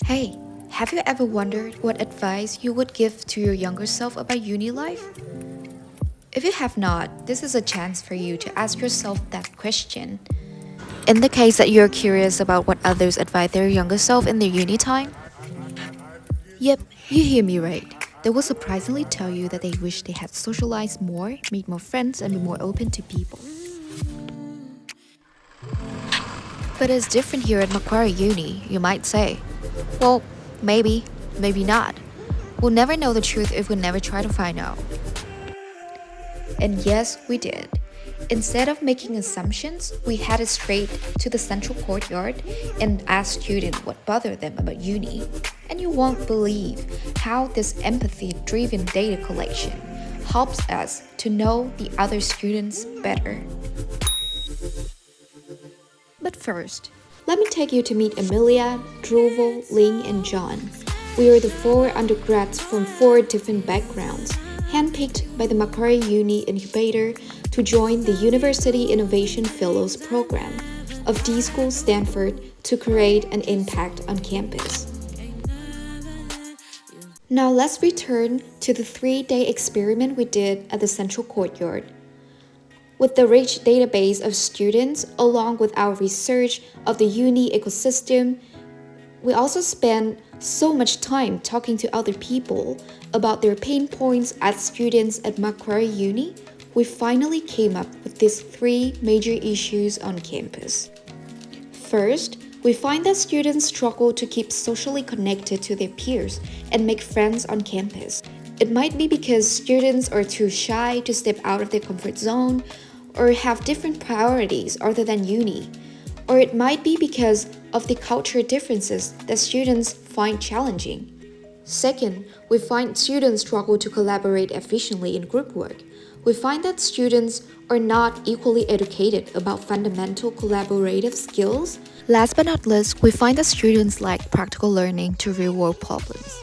Hey, have you ever wondered what advice you would give to your younger self about uni life? If you have not, this is a chance for you to ask yourself that question. In the case that you're curious about what others advise their younger self in their uni time, yep, you hear me right. They will surprisingly tell you that they wish they had socialized more, made more friends, and been more open to people. But it's different here at Macquarie Uni, you might say. Well, maybe, maybe not. We'll never know the truth if we never try to find out. And yes, we did. Instead of making assumptions, we headed straight to the central courtyard and asked students what bothered them about uni. And you won't believe how this empathy-driven data collection helps us to know the other students better. But first, let me take you to meet Amelia, Druval, Ling, and John. We are the four undergrads from four different backgrounds, handpicked by the Macquarie Uni Incubator to join the University Innovation Fellows Program of D-School Stanford to create an impact on campus. Now let's return to the 3-day experiment we did at the Central Courtyard. With the rich database of students, along with our research of the uni ecosystem, we also spent so much time talking to other people about their pain points as students at Macquarie Uni, we finally came up with these 3 major issues on campus. First, we find that students struggle to keep socially connected to their peers and make friends on campus. It might be because students are too shy to step out of their comfort zone or have different priorities other than uni. Or it might be because of the cultural differences that students find challenging. Second, we find students struggle to collaborate efficiently in group work. We find that students are not equally educated about fundamental collaborative skills. Last but not least, we find that students lack practical learning to real-world problems.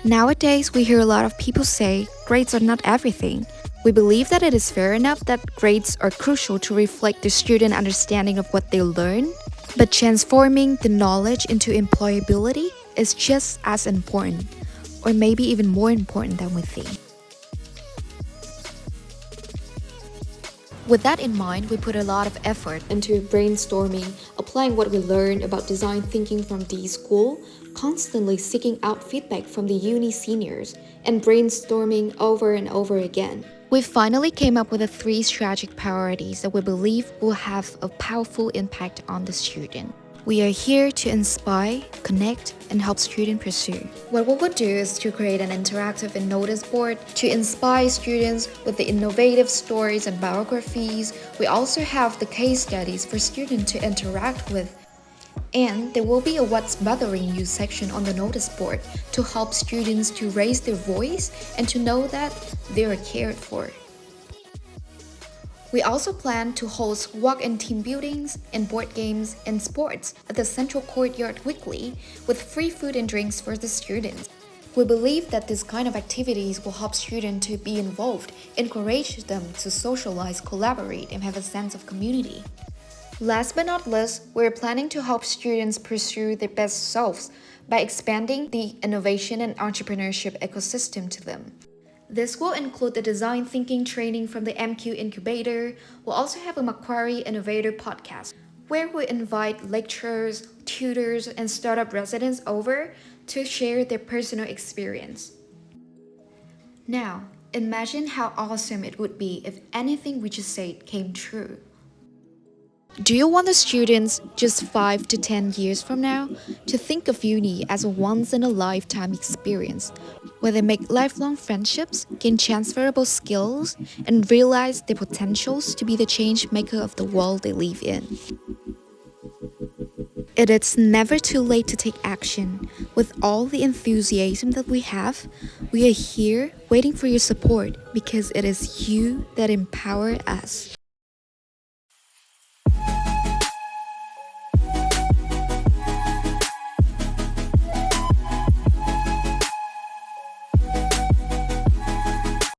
Nowadays, we hear a lot of people say grades are not everything. We believe that it is fair enough that grades are crucial to reflect the student understanding of what they learn, but transforming the knowledge into employability is just as important, or maybe even more important than we think. With that in mind, we put a lot of effort into brainstorming, applying what we learned about design thinking from D-School, constantly seeking out feedback from the uni seniors, and brainstorming over and over again. We finally came up with the 3 strategic priorities that we believe will have a powerful impact on the student. We are here to inspire, connect, and help students pursue. What we would do is to create an interactive and notice board to inspire students with the innovative stories and biographies. We also have the case studies for students to interact with. And there will be a What's Bothering You section on the notice board to help students to raise their voice and to know that they are cared for. We also plan to host walk-in team buildings and board games and sports at the Central Courtyard weekly with free food and drinks for the students. We believe that this kind of activities will help students to be involved, encourage them to socialize, collaborate, and have a sense of community. Last but not least, we're planning to help students pursue their best selves by expanding the innovation and entrepreneurship ecosystem to them. This will include the design thinking training from the MQ Incubator. We'll also have a Macquarie Innovator podcast, where we invite lecturers, tutors, and startup residents over to share their personal experience. Now, imagine how awesome it would be if anything we just said came true. Do you want the students just 5 to 10 years from now to think of uni as a once-in-a-lifetime experience where they make lifelong friendships, gain transferable skills, and realize their potentials to be the change maker of the world they live in? It is never too late to take action. With all the enthusiasm that we have, we are here waiting for your support because it is you that empower us.